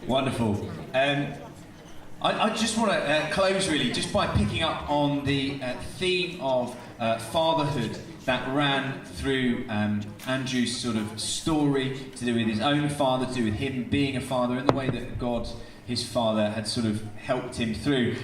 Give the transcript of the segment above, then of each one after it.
Wonderful. I just want to close really just by picking up on the theme of fatherhood that ran through Andrew's sort of story, to do with his own father, to do with him being a father, and the way that God, his father, had sort of helped him through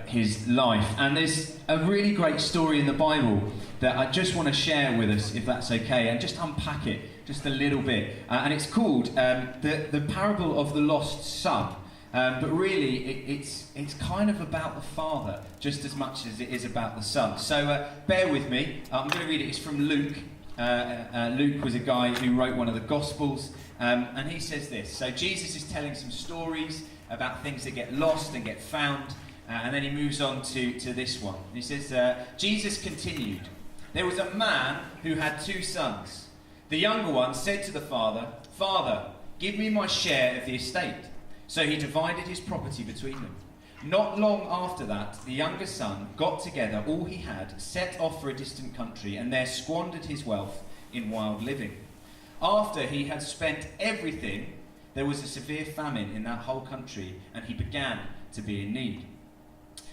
his life. And there's a really great story in the Bible that I just want to share with us, if that's okay, and just unpack it just a little bit. And it's called the parable of the lost son. But really, it's kind of about the father just as much as it is about the son. So bear with me. I'm going to read it. It's from Luke. Luke was a guy who wrote one of the Gospels. And he says this. So Jesus is telling some stories about things that get lost and get found. And then he moves on to this one. He says, Jesus continued, "There was a man who had 2 sons. The younger one said to the father, 'Father, give me my share of the estate.' So he divided his property between them. Not long after that, the younger son got together all he had, set off for a distant country, and there squandered his wealth in wild living. After he had spent everything, there was a severe famine in that whole country, and he began to be in need.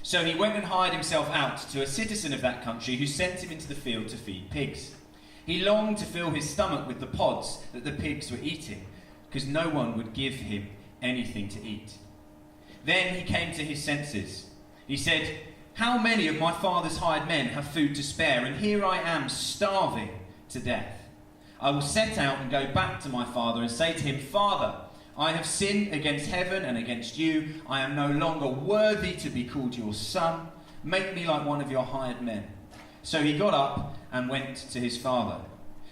So he went and hired himself out to a citizen of that country, who sent him into the field to feed pigs. He longed to fill his stomach with the pods that the pigs were eating, because no one would give him anything to eat. Then he came to his senses. He said, 'How many of my father's hired men have food to spare, and here I am starving to death? I will set out and go back to my father and say to him, Father, I have sinned against heaven and against you. I am no longer worthy to be called your son. Make me like one of your hired men.' So he got up and went to his father.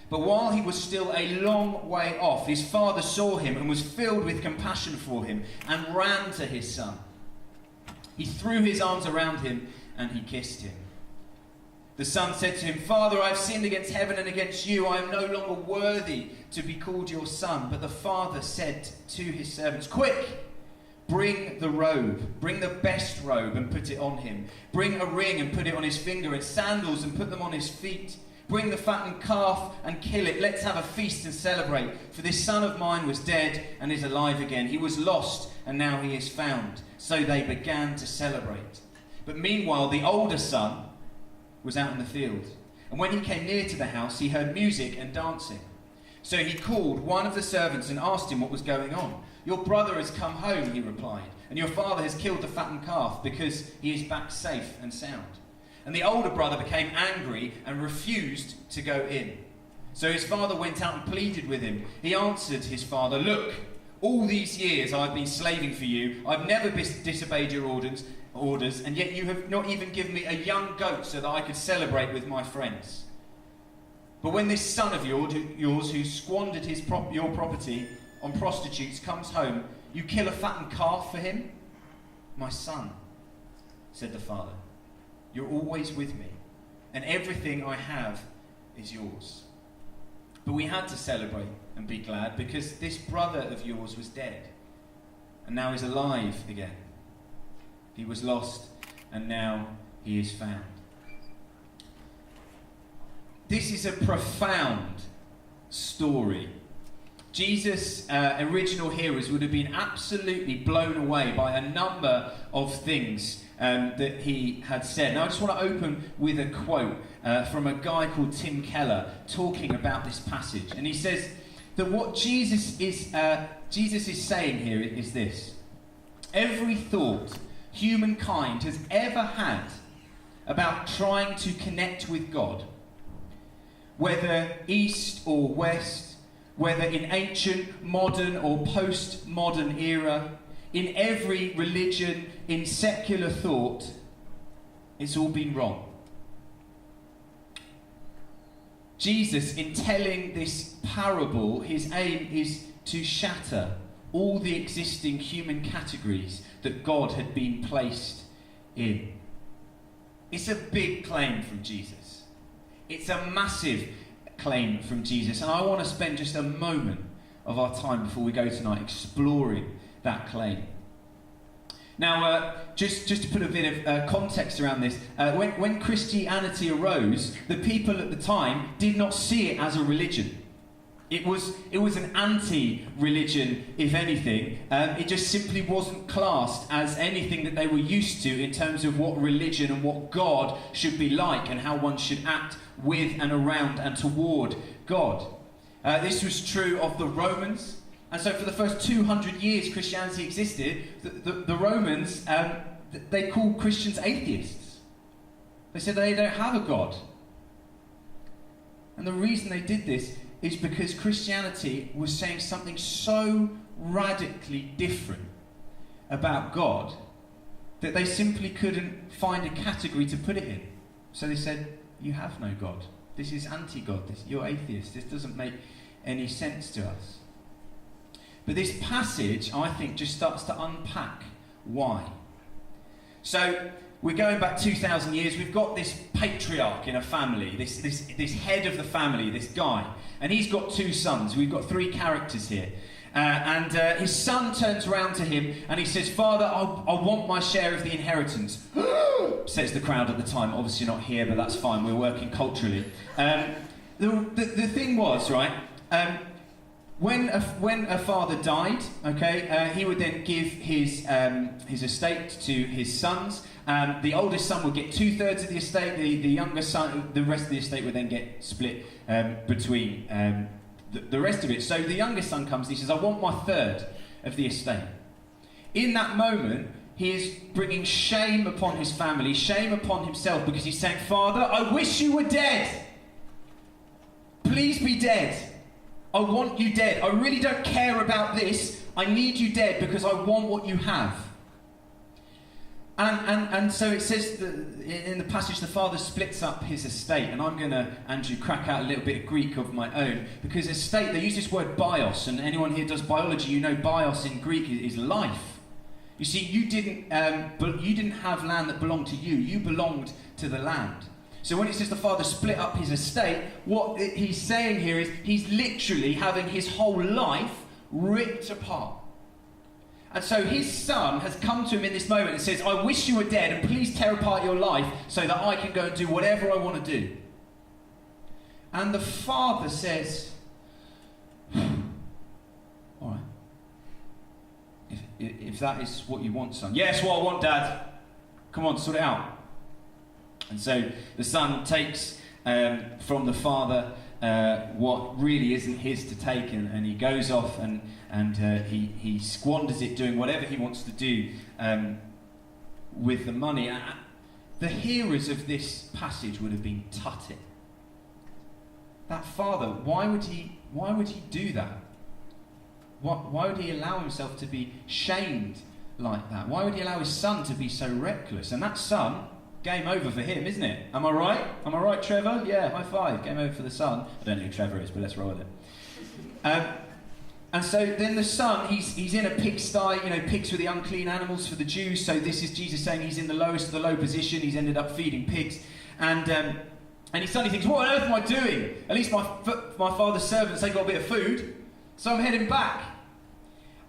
But while he was still a long way off, his father saw him and was filled with compassion for him and ran to his son. He threw his arms around him and he kissed him. The son said to him, 'Father, I have sinned against heaven and against you. I am no longer worthy to be called your son.' But the father said to his servants, 'Quick, bring the robe, bring the best robe and put it on him. Bring a ring and put it on his finger, and sandals and put them on his feet. Bring the fattened calf and kill it. Let's have a feast and celebrate. For this son of mine was dead and is alive again. He was lost and now he is found.' So they began to celebrate. But meanwhile, the older son was out in the field. And when he came near to the house, he heard music and dancing. So he called one of the servants and asked him what was going on. 'Your brother has come home,' he replied, 'and your father has killed the fattened calf because he is back safe and sound.' And the older brother became angry and refused to go in. So his father went out and pleaded with him. He answered his father, 'Look, all these years I've been slaving for you. I've never disobeyed your orders, and yet you have not even given me a young goat so that I could celebrate with my friends. But when this son of yours who squandered your property on prostitutes comes home, you kill a fattened calf for him?' 'My son,' said the father, 'you're always with me, and everything I have is yours. But we had to celebrate and be glad because this brother of yours was dead and now is alive again. He was lost and now he is found.'" This is a profound story. Jesus' original hearers would have been absolutely blown away by a number of things that he had said. Now I just want to open with a quote from a guy called Tim Keller talking about this passage. And he says that what Jesus is saying here is this: every thought humankind has ever had about trying to connect with God, whether east or west, whether in ancient, modern or post-modern era, in every religion, in secular thought, it's all been wrong. Jesus, in telling this parable, his aim is to shatter all the existing human categories that God had been placed in. It's a big claim from Jesus. It's a massive claim from Jesus. And I want to spend just a moment of our time before we go tonight exploring that claim. Now, just to put a bit of context around this, when Christianity arose, the people at the time did not see it as a religion. It was an anti-religion, if anything. It just simply wasn't classed as anything that they were used to in terms of what religion and what God should be like and how one should act with and around and toward God. This was true of the Romans. And so for the first 200 years Christianity existed, the Romans, they called Christians atheists. They said they don't have a God. And the reason they did this is because Christianity was saying something so radically different about God that they simply couldn't find a category to put it in. So they said, you have no God. This is anti-God. You're atheist. This doesn't make any sense to us. But this passage, I think, just starts to unpack why. So we're going back 2,000 years. We've got this patriarch in a family, this head of the family, this guy. And he's got 2 sons. We've got 3 characters here. And his son turns around to him and he says, Father, I want my share of the inheritance. Says the crowd at the time. Obviously not here, but that's fine. We're working culturally. The thing was, right, when a father died, okay, he would then give his estate to his sons. The oldest son would get 2/3 of the estate. The younger son, the rest of the estate would then get split between the rest of it. So the youngest son comes and he says, I want my 1/3 of the estate. In that moment, he is bringing shame upon his family, shame upon himself, because he's saying, Father, I wish you were dead. Please be dead. I want you dead. I really don't care about this. I need you dead because I want what you have. And so it says that in the passage, the father splits up his estate. And I'm going to, Andrew, crack out a little bit of Greek of my own. Because estate, they use this word bios. And anyone here does biology, you know bios in Greek is life. You see, you didn't have land that belonged to you. You belonged to the land. So when it says the father split up his estate, what he's saying here is he's literally having his whole life ripped apart. And so his son has come to him in this moment and says, I wish you were dead and please tear apart your life so that I can go and do whatever I want to do. And the father says, all right, if that is what you want, son. Yes, what I want, Dad. Come on, sort it out. And so the son takes from the father what really isn't his to take, and he goes off and he squanders it doing whatever he wants to do with the money. The hearers of this passage would have been tutted. That father, why would he do that? Why would he allow himself to be shamed like that? Why would he allow his son to be so reckless? And that son, game over for him, isn't it? Am I right? Am I right, Trevor? Yeah, high five. Game over for the son. I don't know who Trevor is, but let's roll with it. And so then the son, he's in a pigsty. You know, pigs were the unclean animals for the Jews. So this is Jesus saying he's in the lowest of the low position. He's ended up feeding pigs. And his son, he thinks, what on earth am I doing? At least my father's servants, they got a bit of food. So I'm heading back.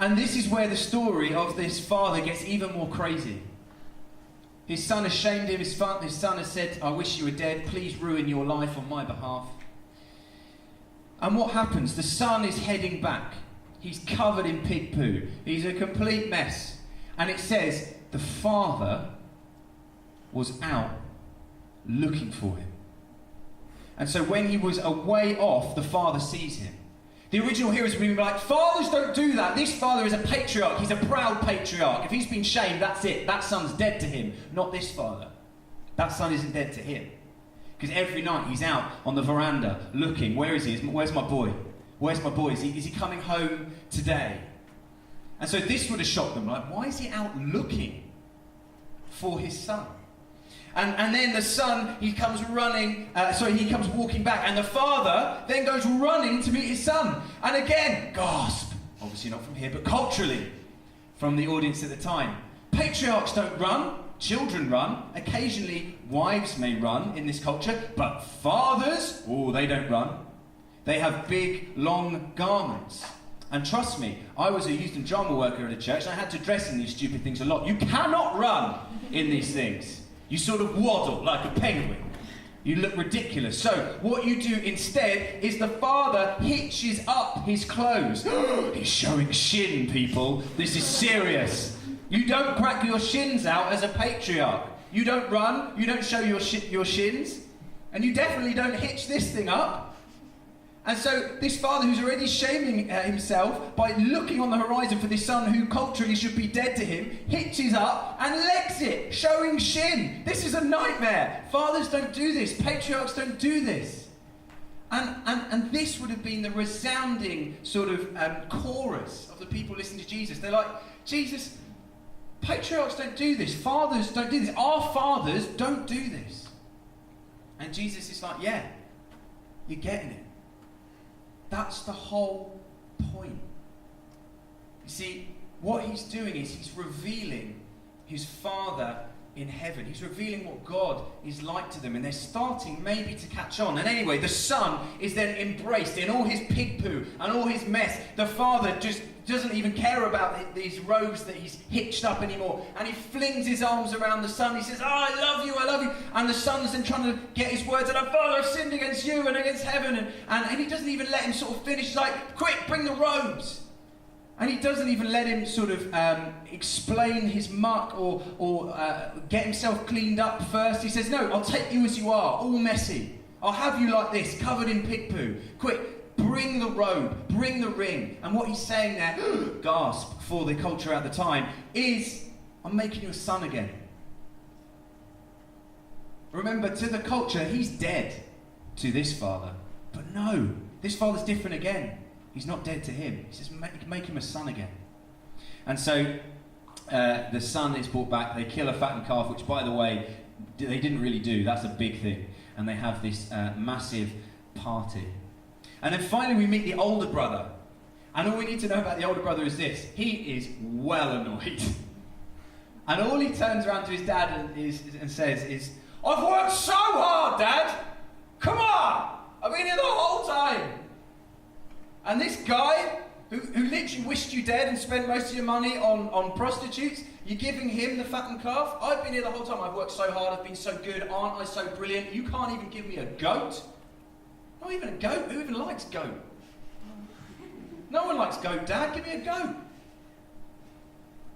And this is where the story of this father gets even more crazy. His son has shamed him. His son has said, I wish you were dead. Please ruin your life on my behalf. And what happens? The son is heading back. He's covered in pig poo. He's a complete mess. And it says, the father was out looking for him. And so when he was away off, the father sees him. The original hearers would be like, fathers don't do that. This father is a patriarch. He's a proud patriarch. If he's been shamed, that's it. That son's dead to him. Not this father. That son isn't dead to him. Because every night he's out on the veranda looking. Where is he? Where's my boy? Where's my boy? Is he coming home today? And so this would have shocked them. Like, why is he out looking for his son? And then the son, he comes walking back, and the father then goes running to meet his son. And again, gasp. Obviously not from here, but culturally, from the audience at the time. Patriarchs don't run, children run. Occasionally, wives may run in this culture, but fathers, they don't run. They have big, long garments. And trust me, I was a youth and drama worker at a church, and I had to dress in these stupid things a lot. You cannot run in these things. You sort of waddle like a penguin. You look ridiculous. So what you do instead is the father hitches up his clothes. He's showing shin, people. This is serious. You don't crack your shins out as a patriarch. You don't run. You don't show your shins. And you definitely don't hitch this thing up. And so this father, who's already shaming himself by looking on the horizon for this son who culturally should be dead to him, hitches up and legs it, showing shin. This is a nightmare. Fathers don't do this. Patriarchs don't do this. And this would have been the resounding sort of chorus of the people listening to Jesus. They're like, Jesus, patriarchs don't do this. Fathers don't do this. Our fathers don't do this. And Jesus is like, yeah, you're getting it. That's the whole point. You see, what he's doing is he's revealing his Father in heaven. He's revealing what God is like to them, and they're starting maybe to catch on. And anyway, the son is then embraced in all his pig poo and all his mess. The father just doesn't even care about these robes that he's hitched up anymore, and he flings his arms around the son. He says, I love you, I love you. And the son's then trying to get his words out. Father, I've sinned against you and against heaven. And he doesn't even let him sort of finish. He's like, quick, bring the robes. And he doesn't even let him sort of explain his muck or get himself cleaned up first. He says, no, I'll take you as you are, all messy. I'll have you like this, covered in pig poo. Quick, bring the robe, bring the ring. And what he's saying there, gasp, for the culture at the time, is, I'm making you a son again. Remember, to the culture, he's dead to this father. But no, this father's different again. He's not dead to him. He says, make him a son again. And so the son is brought back. They kill a fattened calf, which, by the way, they didn't really do. That's a big thing. And they have this massive party. And then finally we meet the older brother. And all we need to know about the older brother is this. He is well annoyed. And all he turns around to his dad and says is, I've worked so hard, Dad. Come on. I've been here the whole time. And this guy, who literally wished you dead and spent most of your money on prostitutes, you're giving him the fattened calf? I've been here the whole time. I've worked so hard. I've been so good. Aren't I so brilliant? You can't even give me a goat? Not even a goat? Who even likes goat? No one likes goat, Dad. Give me a goat.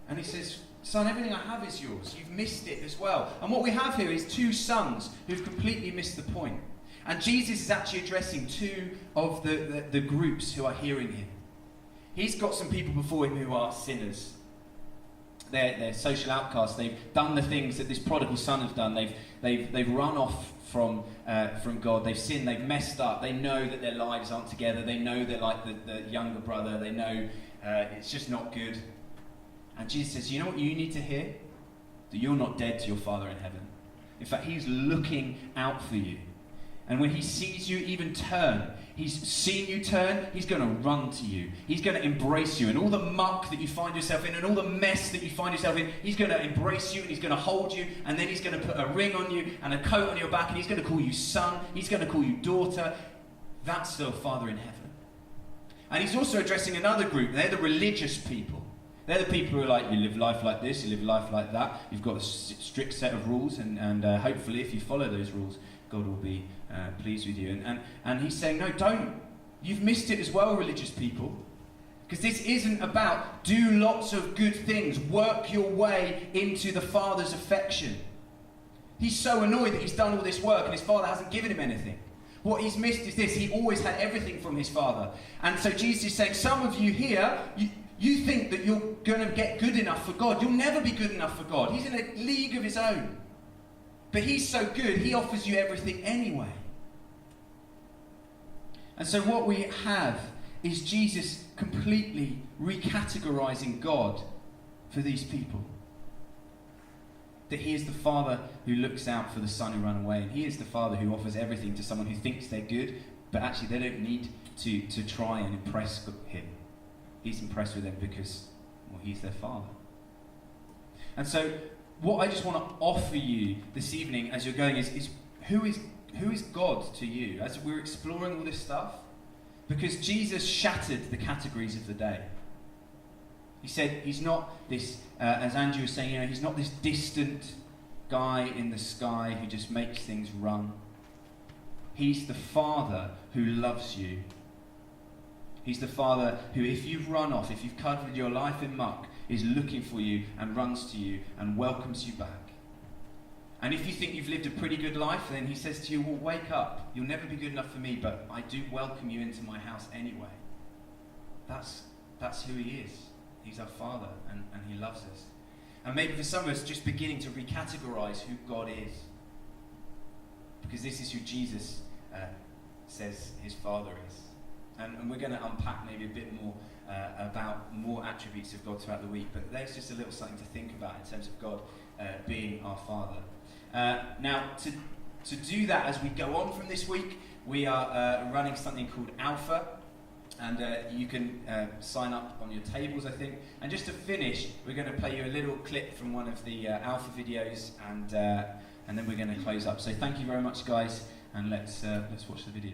And he says, son, everything I have is yours. You've missed it as well. And what we have here is two sons who've completely missed the point. And Jesus is actually addressing two of the groups who are hearing him. He's got some people before him who are sinners. They're social outcasts. They've done the things that this prodigal son has done. They've run off from God. They've sinned. They've messed up. They know that their lives aren't together. They know they're like the younger brother. They know it's just not good. And Jesus says, you know what you need to hear? That you're not dead to your Father in heaven. In fact, he's looking out for you. And when he sees you even turn, he's seen you turn, he's going to run to you. He's going to embrace you. And all the muck that you find yourself in and all the mess that you find yourself in, he's going to embrace you and he's going to hold you. And then he's going to put a ring on you and a coat on your back and he's going to call you son. He's going to call you daughter. That's the Father in heaven. And he's also addressing another group. They're the religious people. They're the people who are like, you live life like this, you live life like that. You've got a strict set of rules and hopefully if you follow those rules, God will be pleased with you. And he's saying, no, don't. You've missed it as well, religious people. Because this isn't about do lots of good things, work your way into the Father's affection. He's so annoyed that he's done all this work and his Father hasn't given him anything. What he's missed is this. He always had everything from his Father. And so Jesus is saying, some of you here, you think that you're going to get good enough for God. You'll never be good enough for God. He's in a league of his own. But he's so good, he offers you everything anyway. And so what we have is Jesus completely recategorizing God for these people. That he is the Father who looks out for the son who ran away. And he is the Father who offers everything to someone who thinks they're good, but actually they don't need to try and impress him. He's impressed with them because, well, he's their Father. And so what I just want to offer you this evening as you're going is who is God to you? As we're exploring all this stuff, because Jesus shattered the categories of the day. He said he's not this, as Andrew was saying, he's not this distant guy in the sky who just makes things run. He's the Father who loves you. He's the Father who, if you've run off, if you've covered your life in muck, is looking for you and runs to you and welcomes you back. And if you think you've lived a pretty good life, then he says to you, well, wake up. You'll never be good enough for me, but I do welcome you into my house anyway. That's who he is. He's our Father, and he loves us. And maybe for some of us, just beginning to recategorize who God is. Because this is who Jesus says his Father is. And we're going to unpack maybe a bit more about more attributes of God throughout the week, but there's just a little something to think about in terms of God being our Father. Now, to do that as we go on from this week, we are running something called Alpha, and you can sign up on your tables, I think. And just to finish, we're going to play you a little clip from one of the Alpha videos, and then we're going to close up. So thank you very much, guys, and let's watch the video.